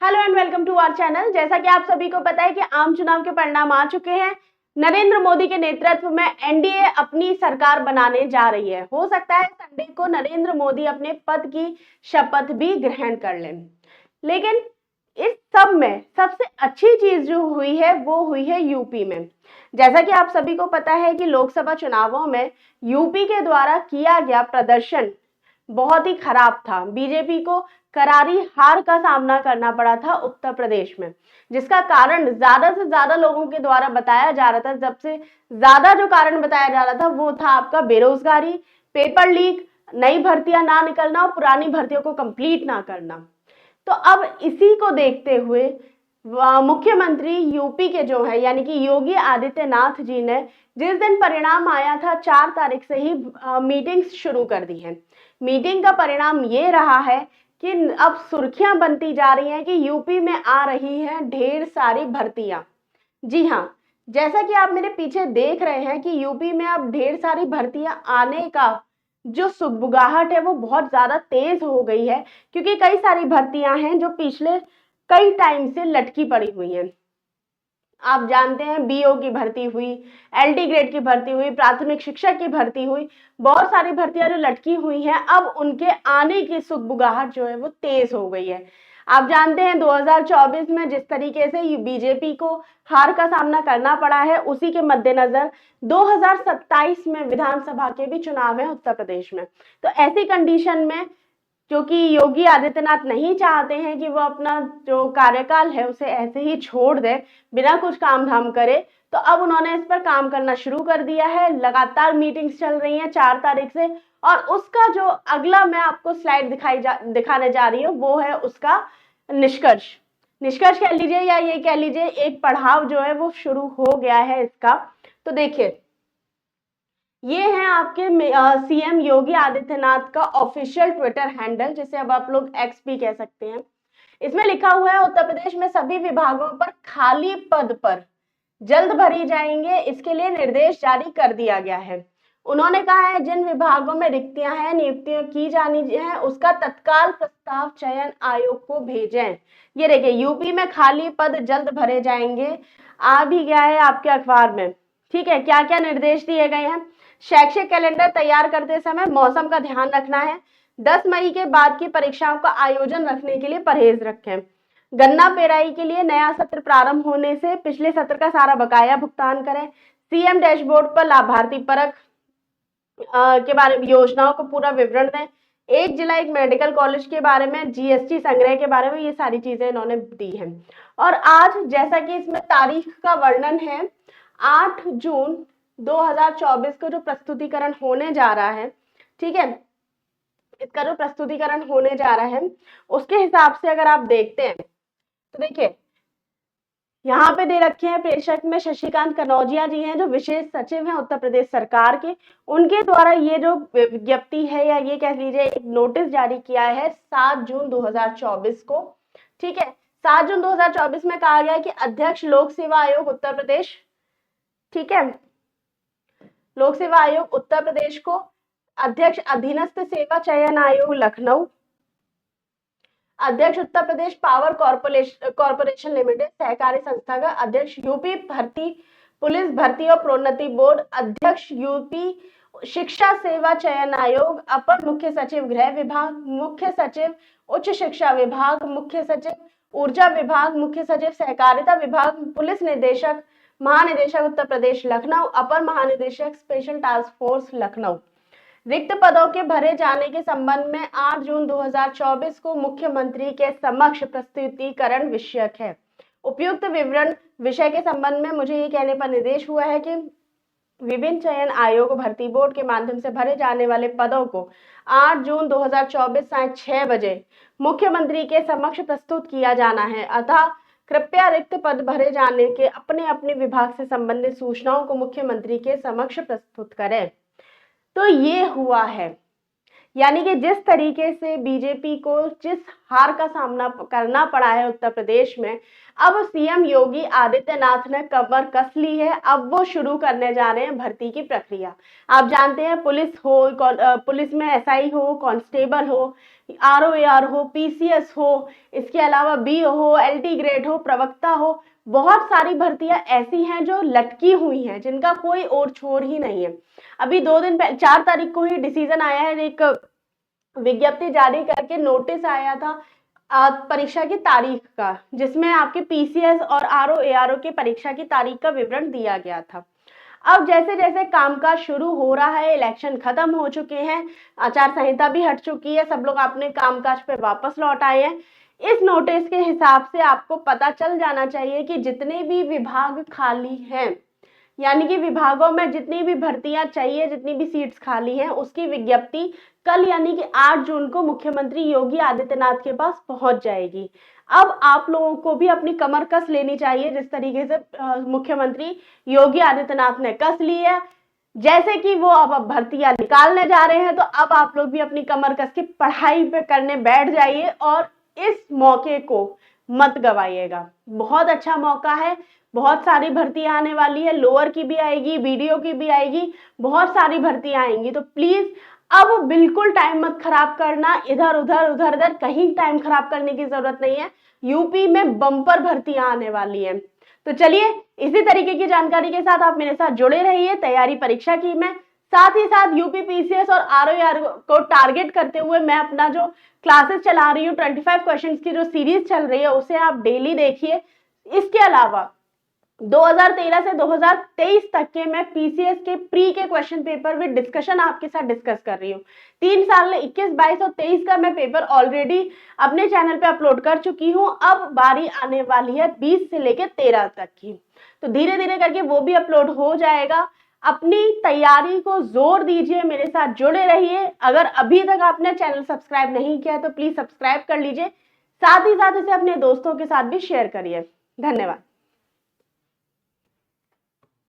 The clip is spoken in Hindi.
Hello and welcome to our channel. जैसा कि आप सभी को पता है कि आम चुनाव के परिणाम आ चुके हैं। नरेंद्र मोदी के नेतृत्व में एनडीए अपनी सरकार बनाने जा रही है। हो सकता है संडे को नरेंद्र मोदी अपने पद की शपथ भी ग्रहण कर लें। लेकिन इस सब में सबसे अच्छी चीज जो हुई है वो हुई है यूपी में। जैसा कि आप सभी को पता है कि लोकसभा चुनावों में यूपी के द्वारा किया गया प्रदर्शन बहुत ही खराब था। बीजेपी को करारी हार का सामना करना पड़ा था उत्तर प्रदेश में, जिसका कारण ज्यादा से ज्यादा लोगों के द्वारा बताया जा रहा था। सबसे ज्यादा जो कारण बताया जा रहा था वो था आपका बेरोजगारी, पेपर लीक, नई भर्तियां ना निकलना और पुरानी भर्तियों को कंप्लीट ना करना। तो अब इसी को देखते हुए मुख्यमंत्री यूपी के जो है यानी कि योगी आदित्यनाथ जी ने जिस दिन परिणाम आया था 4 तारीख से ही मीटिंग्स शुरू कर दी है। मीटिंग का परिणाम ये रहा है कि अब सुर्खियां बनती जा रही हैं कि यूपी में आ रही हैं ढेर सारी भर्तियां। जी हाँ, जैसा कि आप मेरे पीछे देख रहे हैं कि यूपी में अब ढेर सारी भर्तियां आने का जो सुगबुगाहट है वो बहुत ज्यादा तेज हो गई है, क्योंकि कई सारी भर्तियां हैं जो पिछले कई टाइम से लटकी पड़ी हुई हैं। आप जानते हैं बीओ की भर्ती हुई, एलटी ग्रेड की भर्ती हुई, प्राथमिक शिक्षक की भर्ती हुई, बहुत सारी भर्तियां जो लटकी हुई हैं अब उनके आने की सुगबुगाहट जो है वो तेज हो गई है। आप जानते हैं 2024 में जिस तरीके से बीजेपी को हार का सामना करना पड़ा है, उसी के मद्देनजर 2027 में विधानसभा के भी चुनाव है उत्तर प्रदेश में। तो ऐसी कंडीशन में क्योंकि योगी आदित्यनाथ नहीं चाहते हैं कि वो अपना जो कार्यकाल है उसे ऐसे ही छोड़ दे बिना कुछ काम धाम करे, तो अब उन्होंने इस पर काम करना शुरू कर दिया है। लगातार मीटिंग्स चल रही हैं 4 तारीख से, और उसका जो अगला मैं आपको स्लाइड दिखाने जा रही हूँ वो है उसका निष्कर्ष। निष्कर्ष कह लीजिए या ये कह लीजिए एक पड़ाव जो है वो शुरू हो गया है इसका। तो देखिए, ये है आपके सीएम योगी आदित्यनाथ का ऑफिशियल ट्विटर हैंडल, जिसे अब आप लोग एक्स भी कह सकते हैं। इसमें लिखा हुआ है उत्तर प्रदेश में सभी विभागों पर खाली पद पर जल्द भरी जाएंगे, इसके लिए निर्देश जारी कर दिया गया है। उन्होंने कहा है जिन विभागों में रिक्तियां हैं, नियुक्तियां की जानी है, उसका तत्काल प्रस्ताव चयन आयोग को भेजें। ये देखिए, यूपी में खाली पद जल्द भरे जाएंगे, आ भी गया है आपके अखबार में। ठीक है, क्या क्या निर्देश दिए गए हैं। शैक्षिक कैलेंडर तैयार करते समय मौसम का ध्यान रखना है। 10 मई के बाद की परीक्षाओं का आयोजन रखने के लिए परहेज रखें। गन्ना पेराई के लिए नया सत्र प्रारंभ होने से पिछले सत्र का सारा बकाया भुगतान करें। सीएम डैशबोर्ड पर लाभार्थी परख के बारे में योजनाओं को पूरा विवरण दें। एक जिला एक मेडिकल कॉलेज के बारे में, जीएसटी संग्रह के बारे में, ये सारी चीजें इन्होंने दी हैं। और आज जैसा कि इसमें तारीख का वर्णन है, 8 जून 2024 को जो प्रस्तुतिकरण होने जा रहा है, ठीक है, इसका जो प्रस्तुतिकरण होने जा रहा है उसके हिसाब से अगर आप देखते हैं तो देखिए, यहाँ पे दे रखे हैं प्रेषक में शशिकांत कनौजिया जी हैं जो विशेष सचिव हैं उत्तर प्रदेश सरकार के। उनके द्वारा ये जो विज्ञप्ति है या ये कह लीजिए एक नोटिस जारी किया है 7 जून 2024 को। ठीक है, 7 जून 2024 में कहा गया है कि अध्यक्ष लोक सेवा आयोग उत्तर प्रदेश, ठीक है, लोक सेवा आयोग उत्तर प्रदेश को, अध्यक्ष अधीनस्थ सेवा चयन आयोग लखनऊ, अध्यक्ष Uttar Pradesh power corporation limited सहकारी संस्था का, अध्यक्ष यूपी भर्ती पुलिस भर्ती और प्रोन्नति बोर्ड, अध्यक्ष यूपी शिक्षा सेवा चयन आयोग, अपर मुख्य सचिव गृह विभाग, मुख्य सचिव उच्च शिक्षा विभाग, मुख्य सचिव ऊर्जा विभाग, मुख्य सचिव सहकारिता विभाग, पुलिस निदेशक महानिदेशक उत्तर प्रदेश लखनऊ, अपर महानिदेशक स्पेशल टास्क फोर्स लखनऊ। रिक्त पदों के भरे जाने के संबंध में 8 जून 2024 को मुख्यमंत्री के समक्ष प्रस्तुतिकरण विषयक है। उपयुक्त विवरण विषय के संबंध में मुझे ये कहने पर निर्देश हुआ है कि विभिन्न चयन आयोग भर्ती बोर्ड के माध्यम से भरे जाने वाले पदों को 8 जून 2024 साय 6 बजे मुख्यमंत्री के समक्ष प्रस्तुत किया जाना है। अतः कृपया रिक्त पद भरे जाने के अपने अपने विभाग से संबंधित सूचनाओं को मुख्यमंत्री के समक्ष प्रस्तुत करें। तो ये हुआ है, यानी कि जिस तरीके से बीजेपी को जिस हार का सामना करना पड़ा है उत्तर प्रदेश में, अब सीएम योगी आदित्यनाथ ने कमर कस ली है। अब वो शुरू करने जा रहे हैं भर्ती की प्रक्रिया। आप जानते हैं पुलिस में एसआई हो, कांस्टेबल हो, आरओएआर हो, पीसीएस हो, इसके अलावा बीओ हो, एलटी ग्रेड हो, प्रवक्ता हो, बहुत सारी भर्तियां ऐसी हैं जो लटकी हुई हैं, जिनका कोई और छोर ही नहीं है। अभी 4 तारीख को ही डिसीजन आया है, एक विज्ञप्ति जारी करके नोटिस आया था परीक्षा की तारीख का, जिसमें आपके पीसीएस और आरओएआरओ की परीक्षा की तारीख का विवरण दिया गया था। अब जैसे जैसे कामकाज शुरू हो रहा है, इलेक्शन खत्म हो चुके हैं, आचार संहिता भी हट चुकी है, सब लोग अपने कामकाज पे वापस लौट आए हैं। इस नोटिस के हिसाब से आपको पता चल जाना चाहिए कि जितने भी विभाग खाली हैं, यानी कि विभागों में जितनी भी भर्तियां चाहिए, जितनी भी सीट्स खाली हैं, उसकी विज्ञप्ति कल यानी कि 8 जून को मुख्यमंत्री योगी आदित्यनाथ के पास पहुंच जाएगी। अब आप लोगों को भी अपनी कमर कस लेनी चाहिए, जिस तरीके से मुख्यमंत्री योगी आदित्यनाथ ने कस ली है। जैसे कि वो अब भर्तियां निकालने जा रहे हैं, तो अब आप लोग भी अपनी कमर कस के पढ़ाई पे करने बैठ जाइए और इस मौके को मत गवाइएगा। बहुत अच्छा मौका है, बहुत सारी भर्तियां आने वाली है, लोअर की भी आएगी, बीडीओ की भी आएगी, बहुत सारी भर्तियां आएंगी। तो प्लीज अब बिल्कुल टाइम मत खराब करना, इधर उधर कहीं टाइम खराब करने की जरूरत नहीं है। यूपी में बम्पर भर्तियां आने वाली हैं। तो चलिए, इसी तरीके की जानकारी के साथ आप मेरे साथ जुड़े रहिए तैयारी परीक्षा की में। साथ ही साथ यूपी पीसीएस और आरओआर को टारगेट करते हुए मैं अपना जो क्लासेस चला रही हूँ, 25 क्वेश्चंस की जो सीरीज चल रही है, उसे आप डेली देखिए। इसके अलावा 2013 से 2023 तक के मैं पीसीएस के प्री के क्वेश्चन पेपर विद डिस्कशन आपके साथ डिस्कस कर रही हूँ। 3 साल में 21, 22 और 23 का मैं पेपर ऑलरेडी अपने चैनल पे अपलोड कर चुकी हूँ। अब बारी आने वाली है 20 से लेकर 13 तक की, तो धीरे धीरे करके वो भी अपलोड हो जाएगा। अपनी तैयारी को जोर दीजिए, मेरे साथ जुड़े रहिए। अगर अभी तक आपने चैनल सब्सक्राइब नहीं किया है तो प्लीज सब्सक्राइब कर लीजिए। साथ ही साथ इसे अपने दोस्तों के साथ भी शेयर करिए। धन्यवाद।